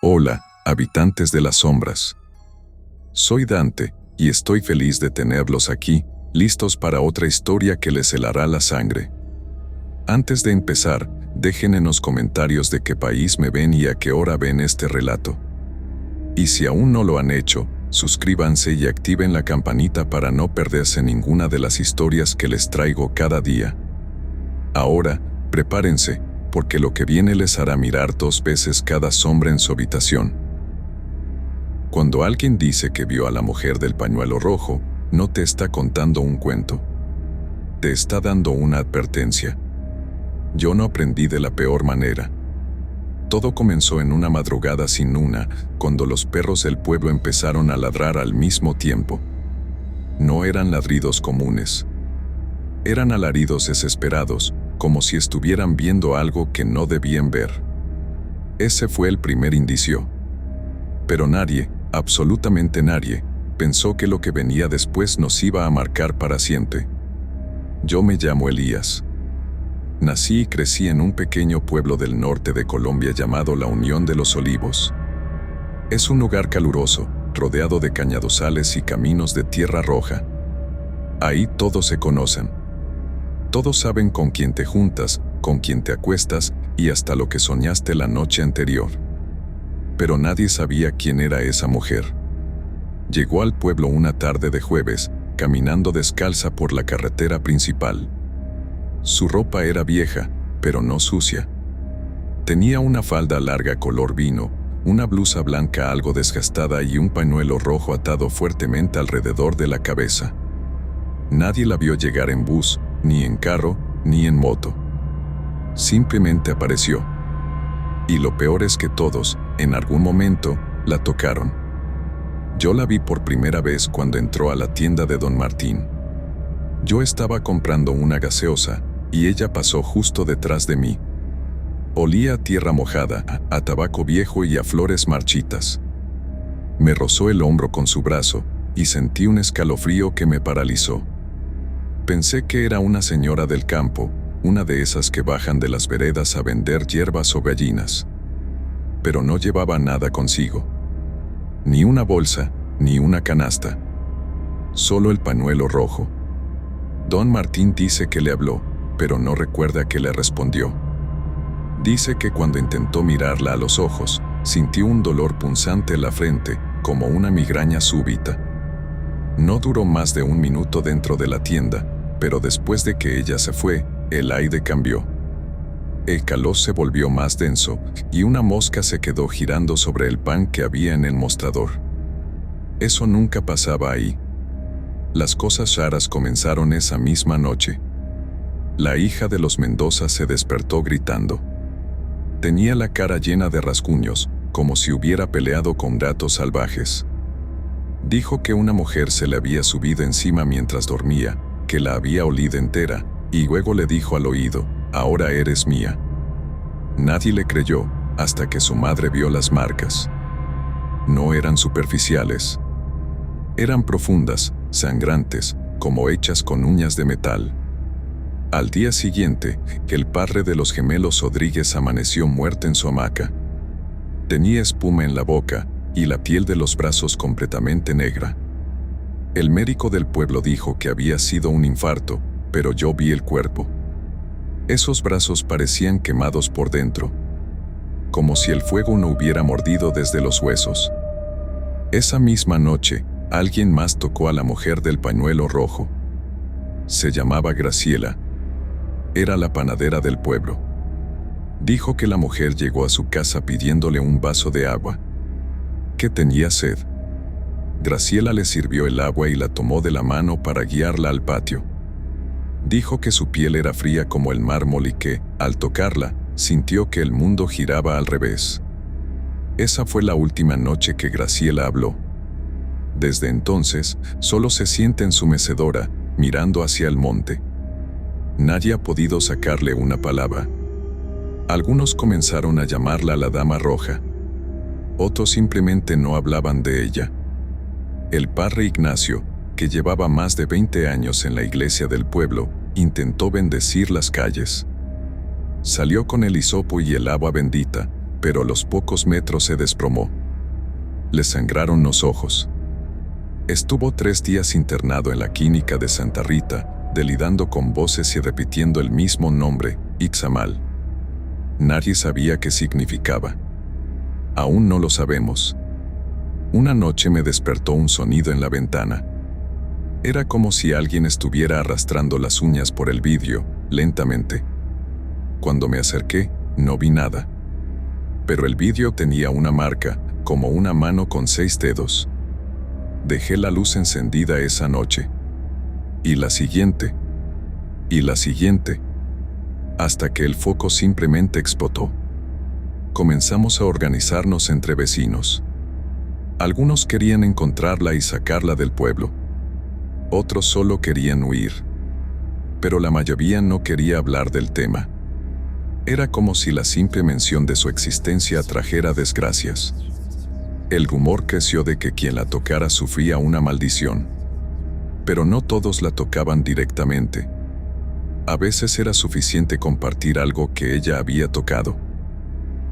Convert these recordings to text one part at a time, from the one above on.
Hola, habitantes de las sombras. Soy Dante, y estoy feliz de tenerlos aquí, listos para otra historia que les helará la sangre. Antes de empezar, dejen en los comentarios de qué país me ven y a qué hora ven este relato. Y si aún no lo han hecho, suscríbanse y activen la campanita para no perderse ninguna de las historias que les traigo cada día. Ahora, prepárense, porque lo que viene les hará mirar 2 veces cada sombra en su habitación. Cuando alguien dice que vio a la mujer del pañuelo rojo, no te está contando un cuento. Te está dando una advertencia. Yo no aprendí de la peor manera. Todo comenzó en una madrugada sin luna, cuando los perros del pueblo empezaron a ladrar al mismo tiempo. No eran ladridos comunes. Eran alaridos desesperados, como si estuvieran viendo algo que no debían ver. Ese fue el primer indicio. Pero nadie, absolutamente nadie, pensó que lo que venía después nos iba a marcar para siempre. Yo me llamo Elías. Nací y crecí en un pequeño pueblo del norte de Colombia llamado La Unión de los Olivos. Es un lugar caluroso, rodeado de cañaduzales y caminos de tierra roja. Ahí todos se conocen. Todos saben con quién te juntas, con quién te acuestas y hasta lo que soñaste la noche anterior. Pero nadie sabía quién era esa mujer. Llegó al pueblo una tarde de jueves, caminando descalza por la carretera principal. Su ropa era vieja, pero no sucia. Tenía una falda larga color vino, una blusa blanca algo desgastada y un pañuelo rojo atado fuertemente alrededor de la cabeza. Nadie la vio llegar en bus, ni en carro, ni en moto. Simplemente apareció. Y lo peor es que todos, en algún momento, la tocaron. Yo la vi por primera vez cuando entró a la tienda de Don Martín. Yo estaba comprando una gaseosa, y ella pasó justo detrás de mí. Olía a tierra mojada, a tabaco viejo y a flores marchitas. Me rozó el hombro con su brazo, y sentí un escalofrío que me paralizó. Pensé que era una señora del campo, una de esas que bajan de las veredas a vender hierbas o gallinas. Pero no llevaba nada consigo. Ni una bolsa, ni una canasta. Solo el pañuelo rojo. Don Martín dice que le habló, pero no recuerda que le respondió. Dice que cuando intentó mirarla a los ojos, sintió un dolor punzante en la frente, como una migraña súbita. No duró más de 1 minuto dentro de la tienda, pero después de que ella se fue, el aire cambió. El calor se volvió más denso, y una mosca se quedó girando sobre el pan que había en el mostrador. Eso nunca pasaba ahí. Las cosas raras comenzaron esa misma noche. La hija de los Mendoza se despertó gritando. Tenía la cara llena de rasguños, como si hubiera peleado con gatos salvajes. Dijo que una mujer se le había subido encima mientras dormía, que la había olido entera, y luego le dijo al oído, «Ahora eres mía». Nadie le creyó, hasta que su madre vio las marcas. No eran superficiales. Eran profundas, sangrantes, como hechas con uñas de metal. Al día siguiente, el padre de los gemelos Rodríguez amaneció muerto en su hamaca. Tenía espuma en la boca, y la piel de los brazos completamente negra. El médico del pueblo dijo que había sido un infarto, pero yo vi el cuerpo. Esos brazos parecían quemados por dentro, como si el fuego no hubiera mordido desde los huesos. Esa misma noche, alguien más tocó a la mujer del pañuelo rojo. Se llamaba Graciela. Era la panadera del pueblo. Dijo que la mujer llegó a su casa pidiéndole un vaso de agua. Que tenía sed. Graciela le sirvió el agua y la tomó de la mano para guiarla al patio. Dijo que su piel era fría como el mármol y que, al tocarla, sintió que el mundo giraba al revés. Esa fue la última noche que Graciela habló. Desde entonces, solo se siente en su mecedora, mirando hacia el monte. Nadie ha podido sacarle una palabra. Algunos comenzaron a llamarla la Dama Roja. Otros simplemente no hablaban de ella. El padre Ignacio, que llevaba más de 20 años en la iglesia del pueblo, intentó bendecir las calles. Salió con el hisopo y el agua bendita, pero a los pocos metros se desplomó. Le sangraron los ojos. Estuvo 3 días internado en la clínica de Santa Rita, delirando con voces y repitiendo el mismo nombre, Ixamal. Nadie sabía qué significaba. Aún no lo sabemos. Una noche me despertó un sonido en la ventana. Era como si alguien estuviera arrastrando las uñas por el vidrio, lentamente. Cuando me acerqué, no vi nada. Pero el vidrio tenía una marca, como una mano con 6 dedos. Dejé la luz encendida esa noche. Y la siguiente. Y la siguiente. Hasta que el foco simplemente explotó. Comenzamos a organizarnos entre vecinos. Algunos querían encontrarla y sacarla del pueblo. Otros solo querían huir. Pero la mayoría no quería hablar del tema. Era como si la simple mención de su existencia trajera desgracias. El rumor creció de que quien la tocara sufría una maldición. Pero no todos la tocaban directamente. A veces era suficiente compartir algo que ella había tocado.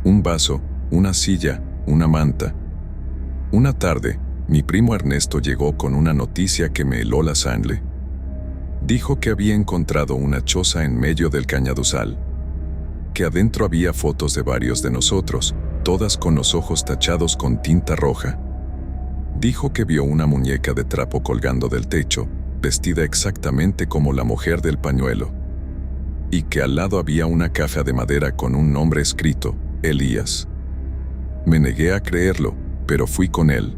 Un vaso, una silla, una manta. Una tarde, mi primo Ernesto llegó con una noticia que me heló la sangre. Dijo que había encontrado una choza en medio del cañaduzal. Que adentro había fotos de varios de nosotros, todas con los ojos tachados con tinta roja. Dijo que vio una muñeca de trapo colgando del techo, vestida exactamente como la mujer del pañuelo. Y que al lado había una caja de madera con un nombre escrito, Elías. Me negué a creerlo, pero fui con él.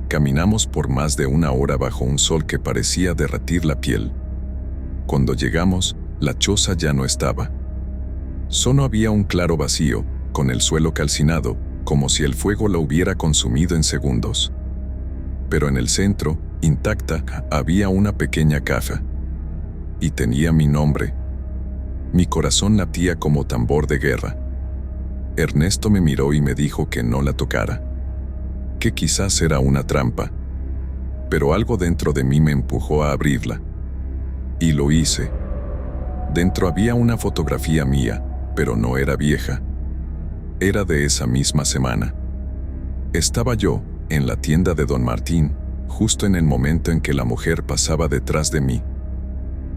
Caminamos por más de 1 hora bajo un sol que parecía derretir la piel. Cuando llegamos, la choza ya no estaba. Solo había un claro vacío, con el suelo calcinado, como si el fuego la hubiera consumido en segundos. Pero en el centro, intacta, había una pequeña caja. Y tenía mi nombre. Mi corazón latía como tambor de guerra. Ernesto me miró y me dijo que no la tocara. Que quizás era una trampa. Pero algo dentro de mí me empujó a abrirla. Y lo hice. Dentro había una fotografía mía, pero no era vieja. Era de esa misma semana. Estaba yo, en la tienda de Don Martín, justo en el momento en que la mujer pasaba detrás de mí.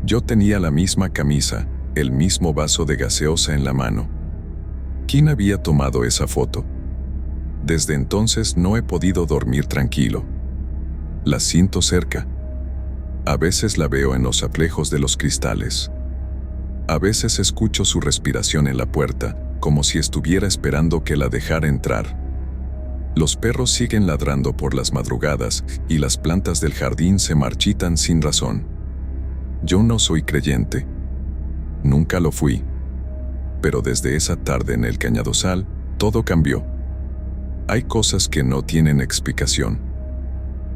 Yo tenía la misma camisa, el mismo vaso de gaseosa en la mano. ¿Quién había tomado esa foto? Desde entonces no he podido dormir tranquilo. La siento cerca. A veces la veo en los aflejos de los cristales. A veces escucho su respiración en la puerta, como si estuviera esperando que la dejara entrar. Los perros siguen ladrando por las madrugadas y las plantas del jardín se marchitan sin razón. Yo no soy creyente. Nunca lo fui. Pero desde esa tarde en el cañaduzal, todo cambió. Hay cosas que no tienen explicación.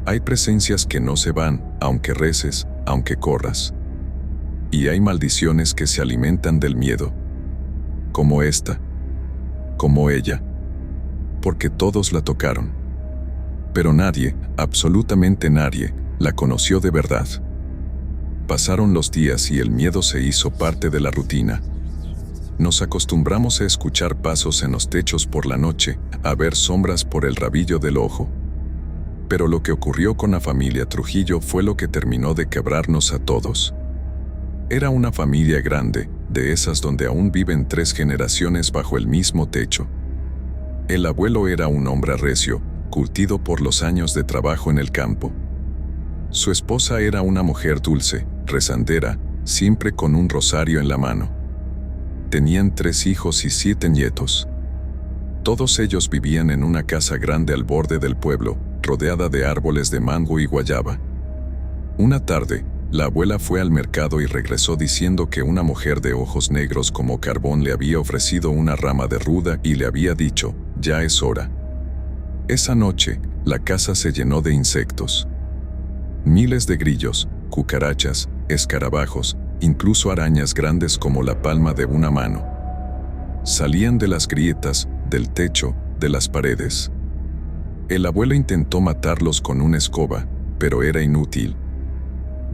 Hay presencias que no se van, aunque reces, aunque corras. Y hay maldiciones que se alimentan del miedo. Como esta. Como ella. Porque todos la tocaron. Pero nadie, absolutamente nadie, la conoció de verdad. Pasaron los días y el miedo se hizo parte de la rutina. Nos acostumbramos a escuchar pasos en los techos por la noche, a ver sombras por el rabillo del ojo. Pero lo que ocurrió con la familia Trujillo fue lo que terminó de quebrarnos a todos. Era una familia grande, de esas donde aún viven 3 generaciones bajo el mismo techo. El abuelo era un hombre recio, curtido por los años de trabajo en el campo. Su esposa era una mujer dulce, rezandera, siempre con un rosario en la mano. Tenían 3 hijos y 7 nietos. Todos ellos vivían en una casa grande al borde del pueblo, rodeada de árboles de mango y guayaba. Una tarde, la abuela fue al mercado y regresó diciendo que una mujer de ojos negros como carbón le había ofrecido una rama de ruda y le había dicho, ya es hora. Esa noche, la casa se llenó de insectos. Miles de grillos, cucarachas, escarabajos, incluso arañas grandes como la palma de una mano. Salían de las grietas, del techo, de las paredes. El abuelo intentó matarlos con una escoba, pero era inútil.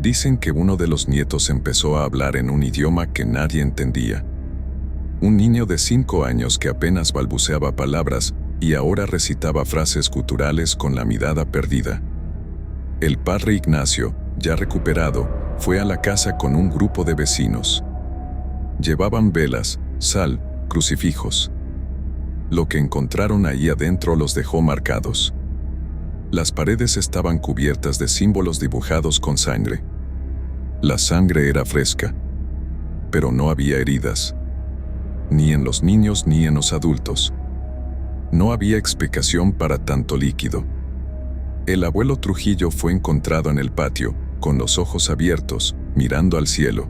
Dicen que uno de los nietos empezó a hablar en un idioma que nadie entendía. Un niño de 5 años que apenas balbuceaba palabras y ahora recitaba frases guturales con la mirada perdida. El padre Ignacio, ya recuperado, fue a la casa con un grupo de vecinos. Llevaban velas, sal, crucifijos. Lo que encontraron ahí adentro los dejó marcados. Las paredes estaban cubiertas de símbolos dibujados con sangre. La sangre era fresca, pero no había heridas, ni en los niños ni en los adultos. No había explicación para tanto líquido. El abuelo Trujillo fue encontrado en el patio, con los ojos abiertos, mirando al cielo.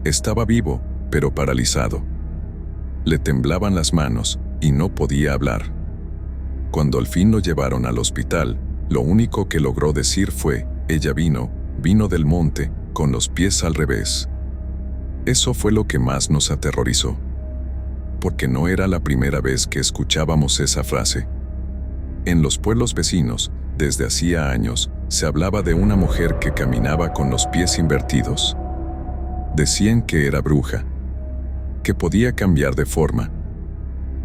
Estaba vivo, pero paralizado. Le temblaban las manos y no podía hablar. Cuando al fin lo llevaron al hospital, lo único que logró decir fue: ella vino del monte, con los pies al revés. Eso fue lo que más nos aterrorizó, porque no era la primera vez que escuchábamos esa frase. En los pueblos vecinos, desde hacía años, se hablaba de una mujer que caminaba con los pies invertidos. Decían que era bruja, que podía cambiar de forma,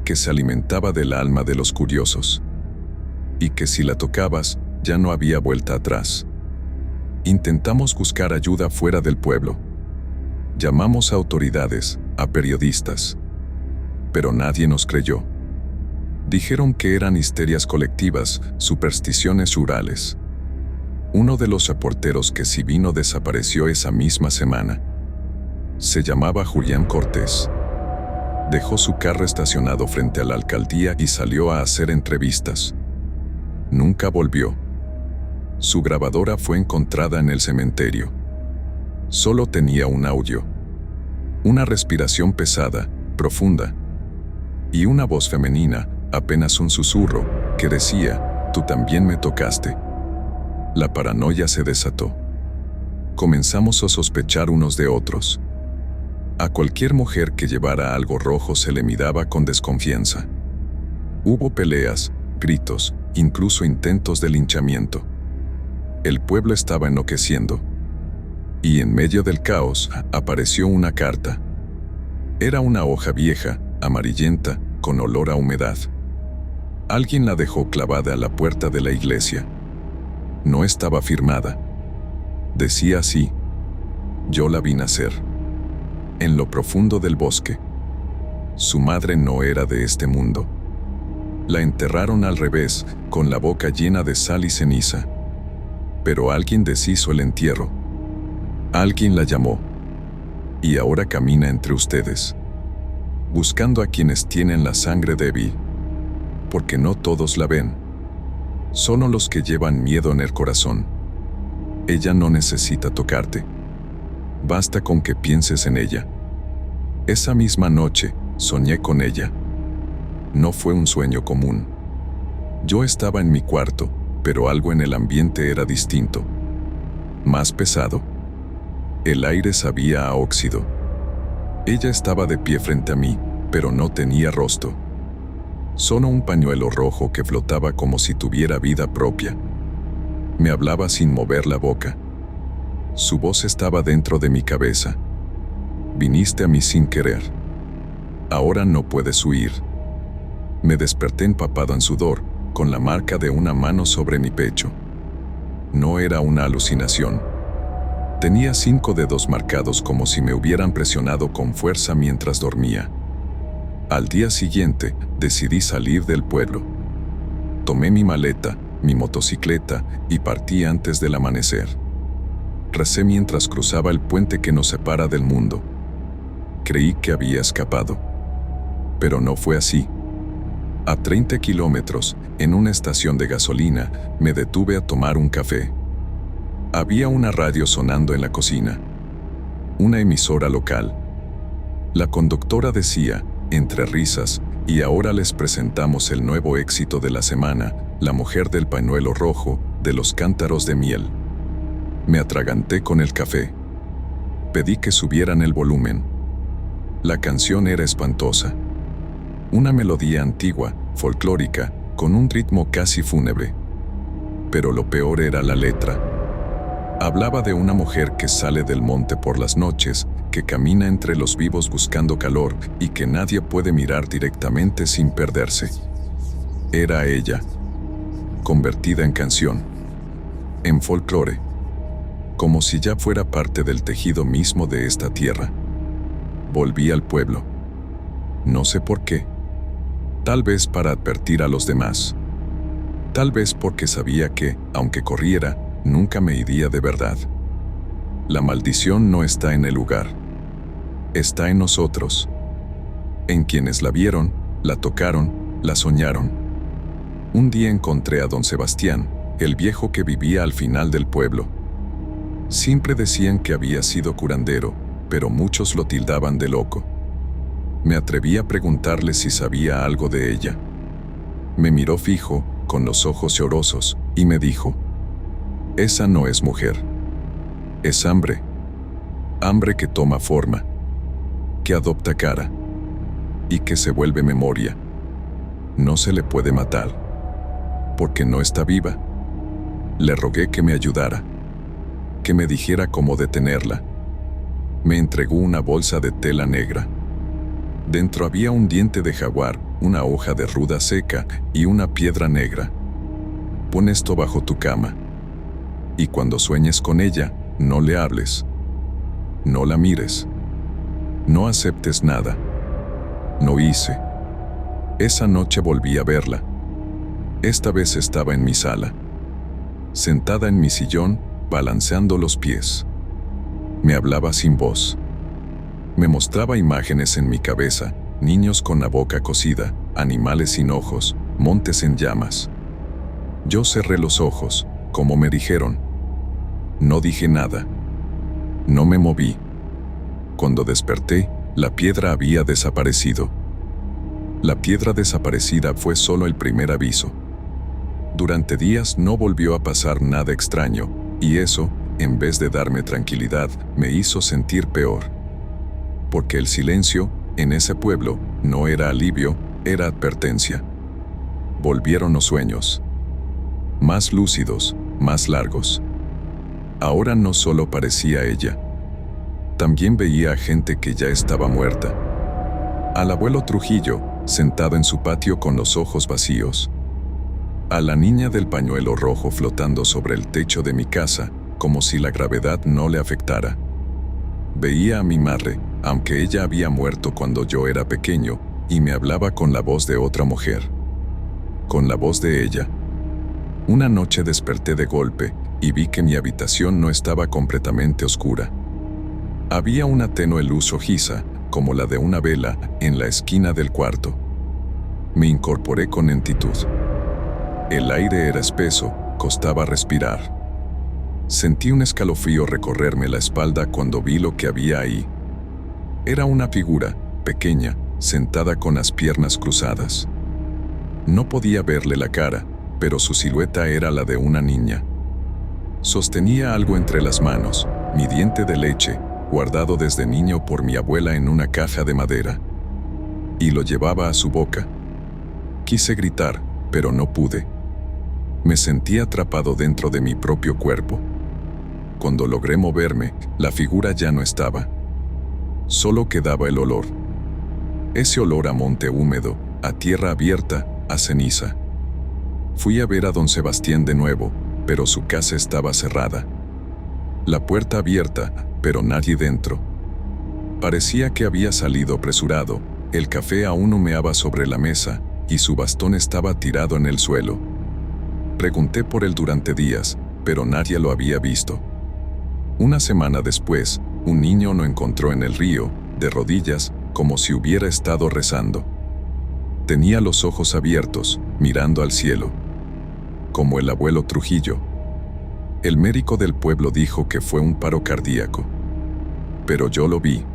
que se alimentaba del alma de los curiosos, y que si la tocabas, ya no había vuelta atrás. Intentamos buscar ayuda fuera del pueblo. Llamamos a autoridades, a periodistas, pero nadie nos creyó. Dijeron que eran histerias colectivas, supersticiones rurales. Uno de los reporteros que sí vino desapareció esa misma semana. Se llamaba Julián Cortés. Dejó su carro estacionado frente a la alcaldía y salió a hacer entrevistas. Nunca volvió. Su grabadora fue encontrada en el cementerio. Solo tenía un audio. Una respiración pesada, profunda. Y una voz femenina, apenas un susurro, que decía: tú también me tocaste. La paranoia se desató. Comenzamos a sospechar unos de otros. A cualquier mujer que llevara algo rojo se le miraba con desconfianza. Hubo peleas, gritos, incluso intentos de linchamiento. El pueblo estaba enloqueciendo. Y en medio del caos, apareció una carta. Era una hoja vieja, amarillenta, con olor a humedad. Alguien la dejó clavada a la puerta de la iglesia. No estaba firmada. Decía así: yo la vi nacer en lo profundo del bosque. Su madre no era de este mundo. La enterraron al revés, con la boca llena de sal y ceniza. Pero alguien deshizo el entierro. Alguien la llamó. Y ahora camina entre ustedes, buscando a quienes tienen la sangre débil. Porque no todos la ven. Solo los que llevan miedo en el corazón. Ella no necesita tocarte. Basta con que pienses en ella. Esa misma noche, soñé con ella. No fue un sueño común. Yo estaba en mi cuarto, pero algo en el ambiente era distinto. Más pesado. El aire sabía a óxido. Ella estaba de pie frente a mí, pero no tenía rostro. Solo un pañuelo rojo que flotaba como si tuviera vida propia. Me hablaba sin mover la boca. Su voz estaba dentro de mi cabeza. Viniste a mí sin querer. Ahora no puedes huir. Me desperté empapado en sudor, con la marca de una mano sobre mi pecho. No era una alucinación. Tenía 5 dedos marcados como si me hubieran presionado con fuerza mientras dormía. Al día siguiente, decidí salir del pueblo. Tomé mi maleta, mi motocicleta, y partí antes del amanecer. Recé mientras cruzaba el puente que nos separa del mundo. Creí que había escapado. Pero no fue así. A 30 kilómetros, en una estación de gasolina, me detuve a tomar un café. Había una radio sonando en la cocina. Una emisora local. La conductora decía, entre risas: y ahora les presentamos el nuevo éxito de la semana, La mujer del pañuelo rojo, de los cántaros de miel. Me atraganté con el café. Pedí que subieran el volumen. La canción era espantosa. Una melodía antigua, folclórica, con un ritmo casi fúnebre. Pero lo peor era la letra. Hablaba de una mujer que sale del monte por las noches, que camina entre los vivos buscando calor y que nadie puede mirar directamente sin perderse. Era ella, convertida en canción, en folclore, como si ya fuera parte del tejido mismo de esta tierra. Volví al pueblo. No sé por qué. Tal vez para advertir a los demás. Tal vez porque sabía que, aunque corriera, nunca me iría de verdad. La maldición no está en el lugar. Está en nosotros. En quienes la vieron, la tocaron, la soñaron. Un día encontré a don Sebastián, el viejo que vivía al final del pueblo. Siempre decían que había sido curandero, pero muchos lo tildaban de loco. Me atreví a preguntarle si sabía algo de ella. Me miró fijo, con los ojos llorosos, y me dijo: «Esa no es mujer. Es hambre. Hambre que toma forma, que adopta cara y que se vuelve memoria. No se le puede matar, porque no está viva». Le rogué que me ayudara, que me dijera cómo detenerla. Me entregó una bolsa de tela negra. Dentro había un diente de jaguar, una hoja de ruda seca y una piedra negra. Pon esto bajo tu cama. Y cuando sueñes con ella, no le hables. No la mires. No aceptes nada. No hice. Esa noche volví a verla. Esta vez estaba en mi sala, sentada en mi sillón, balanceando los pies. Me hablaba sin voz. Me mostraba imágenes en mi cabeza, niños con la boca cocida, animales sin ojos, montes en llamas. Yo cerré los ojos, como me dijeron. No dije nada. No me moví. Cuando desperté, la piedra había desaparecido. La piedra desaparecida fue solo el primer aviso. Durante días no volvió a pasar nada extraño, y eso, en vez de darme tranquilidad, me hizo sentir peor. Porque el silencio, en ese pueblo, no era alivio, era advertencia. Volvieron los sueños. Más lúcidos, más largos. Ahora no solo parecía ella. También veía a gente que ya estaba muerta. Al abuelo Trujillo, sentado en su patio con los ojos vacíos. A la niña del pañuelo rojo flotando sobre el techo de mi casa, como si la gravedad no le afectara. Veía a mi madre, aunque ella había muerto cuando yo era pequeño, y me hablaba con la voz de otra mujer. Con la voz de ella. Una noche desperté de golpe, y vi que mi habitación no estaba completamente oscura. Había una tenue luz rojiza, como la de una vela, en la esquina del cuarto. Me incorporé con lentitud. El aire era espeso, costaba respirar. Sentí un escalofrío recorrerme la espalda cuando vi lo que había ahí. Era una figura, pequeña, sentada con las piernas cruzadas. No podía verle la cara, pero su silueta era la de una niña. Sostenía algo entre las manos, mi diente de leche, guardado desde niño por mi abuela en una caja de madera. Y lo llevaba a su boca. Quise gritar, pero no pude. Me sentí atrapado dentro de mi propio cuerpo. Cuando logré moverme, la figura ya no estaba. Solo quedaba el olor. Ese olor a monte húmedo, a tierra abierta, a ceniza. Fui a ver a don Sebastián de nuevo, pero su casa estaba cerrada. La puerta abierta, pero nadie dentro. Parecía que había salido apresurado, el café aún humeaba sobre la mesa, y su bastón estaba tirado en el suelo. Pregunté por él durante días, pero nadie lo había visto. Una semana después, un niño lo encontró en el río, de rodillas, como si hubiera estado rezando. Tenía los ojos abiertos, mirando al cielo. Como el abuelo Trujillo. El médico del pueblo dijo que fue un paro cardíaco. Pero yo lo vi.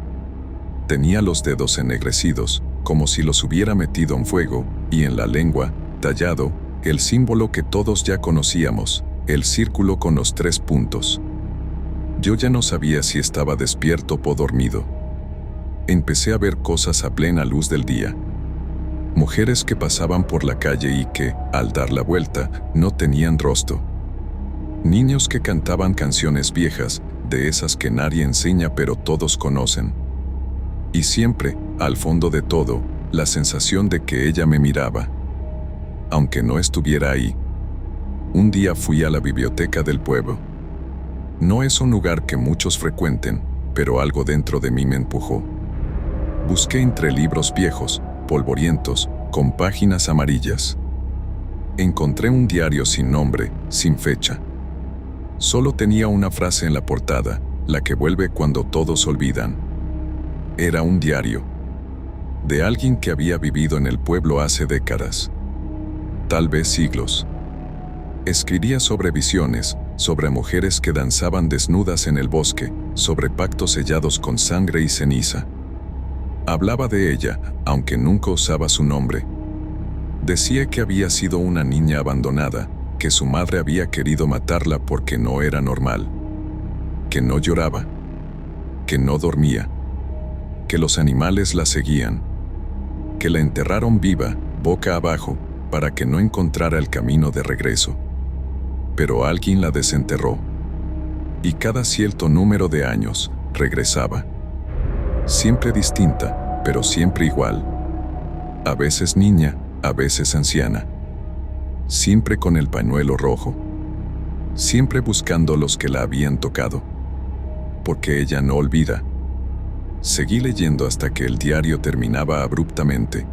Tenía los dedos ennegrecidos, como si los hubiera metido en fuego, y en la lengua, tallado, el símbolo que todos ya conocíamos, el círculo con los 3 puntos. Yo ya no sabía si estaba despierto o dormido. Empecé a ver cosas a plena luz del día. Mujeres que pasaban por la calle y que, al dar la vuelta, no tenían rostro. Niños que cantaban canciones viejas, de esas que nadie enseña pero todos conocen. Y siempre, al fondo de todo, la sensación de que ella me miraba. Aunque no estuviera ahí. Un día fui a la biblioteca del pueblo. No es un lugar que muchos frecuenten, pero algo dentro de mí me empujó. Busqué entre libros viejos, polvorientos, con páginas amarillas. Encontré un diario sin nombre, sin fecha. Solo tenía una frase en la portada, la que vuelve cuando todos olvidan. Era un diario. De alguien que había vivido en el pueblo hace décadas. Tal vez siglos. Escribía sobre visiones, sobre mujeres que danzaban desnudas en el bosque, sobre pactos sellados con sangre y ceniza. Hablaba de ella, aunque nunca usaba su nombre. Decía que había sido una niña abandonada, que su madre había querido matarla porque no era normal. Que no lloraba. Que no dormía. Que los animales la seguían. Que la enterraron viva, boca abajo, para que no encontrara el camino de regreso. Pero alguien la desenterró. Y cada cierto número de años, regresaba. Siempre distinta, pero siempre igual. A veces niña, a veces anciana. Siempre con el pañuelo rojo. Siempre buscando los que la habían tocado. Porque ella no olvida. Seguí leyendo hasta que el diario terminaba abruptamente.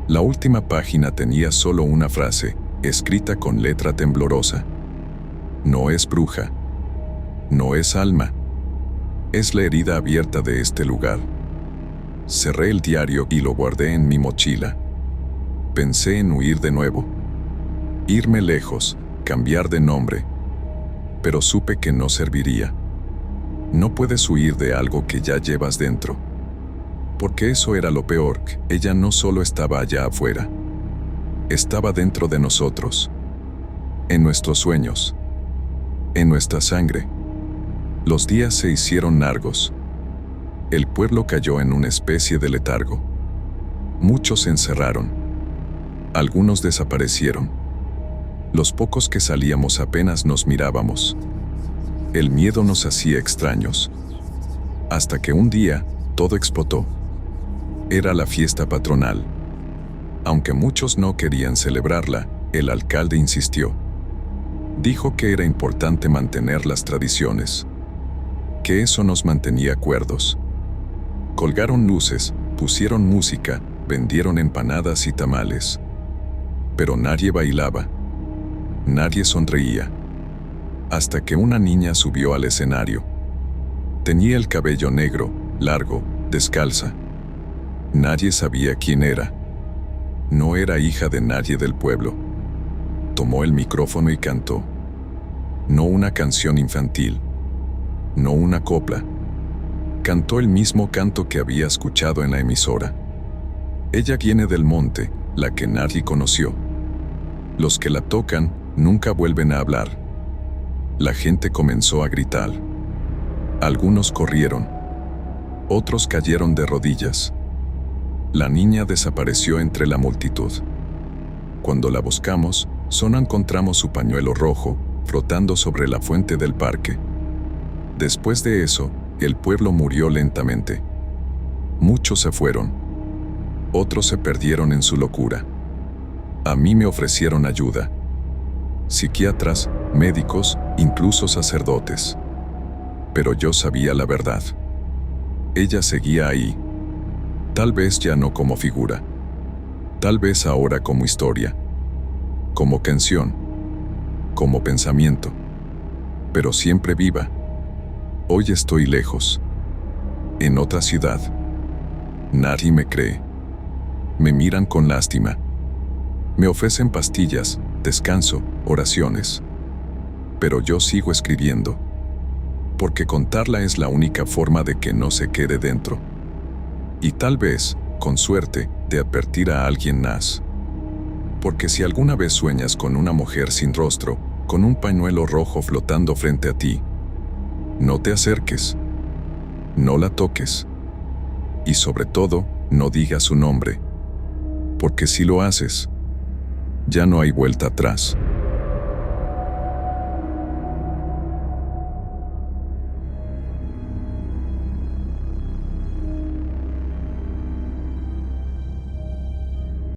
La última página tenía solo una frase, escrita con letra temblorosa. No es bruja. No es alma. Es la herida abierta de este lugar. Cerré el diario y lo guardé en mi mochila. Pensé en huir de nuevo. Irme lejos, cambiar de nombre. Pero supe que no serviría. No puedes huir de algo que ya llevas dentro. Porque eso era lo peor, ella no solo estaba allá afuera. Estaba dentro de nosotros. En nuestros sueños. En nuestra sangre. Los días se hicieron largos. El pueblo cayó en una especie de letargo. Muchos se encerraron. Algunos desaparecieron. Los pocos que salíamos apenas nos mirábamos. El miedo nos hacía extraños. Hasta que un día, todo explotó. Era la fiesta patronal. Aunque muchos no querían celebrarla, el alcalde insistió. Dijo que era importante mantener las tradiciones. Que eso nos mantenía cuerdos. Colgaron luces, pusieron música, vendieron empanadas y tamales. Pero nadie bailaba. Nadie sonreía. Hasta que una niña subió al escenario. Tenía el cabello negro, largo, descalza. Nadie sabía quién era. No era hija de nadie del pueblo. Tomó el micrófono y cantó. No una canción infantil. No una copla. Cantó el mismo canto que había escuchado en la emisora. Ella viene del monte, la que nadie conoció. Los que la tocan, nunca vuelven a hablar. La gente comenzó a gritar. Algunos corrieron. Otros cayeron de rodillas. La niña desapareció entre la multitud. Cuando la buscamos, solo encontramos su pañuelo rojo, flotando sobre la fuente del parque. Después de eso, el pueblo murió lentamente. Muchos se fueron. Otros se perdieron en su locura. A mí me ofrecieron ayuda. Psiquiatras, médicos, incluso sacerdotes. Pero yo sabía la verdad. Ella seguía ahí. Tal vez ya no como figura. Tal vez ahora como historia. Como canción. Como pensamiento. Pero siempre viva. Hoy estoy lejos. En otra ciudad. Nadie me cree. Me miran con lástima. Me ofrecen pastillas, descanso, oraciones. Pero yo sigo escribiendo. Porque contarla es la única forma de que no se quede dentro. Y tal vez, con suerte, de advertir a alguien más. Porque si alguna vez sueñas con una mujer sin rostro, con un pañuelo rojo flotando frente a ti, no te acerques. No la toques. Y sobre todo, no digas su nombre. Porque si lo haces, ya no hay vuelta atrás.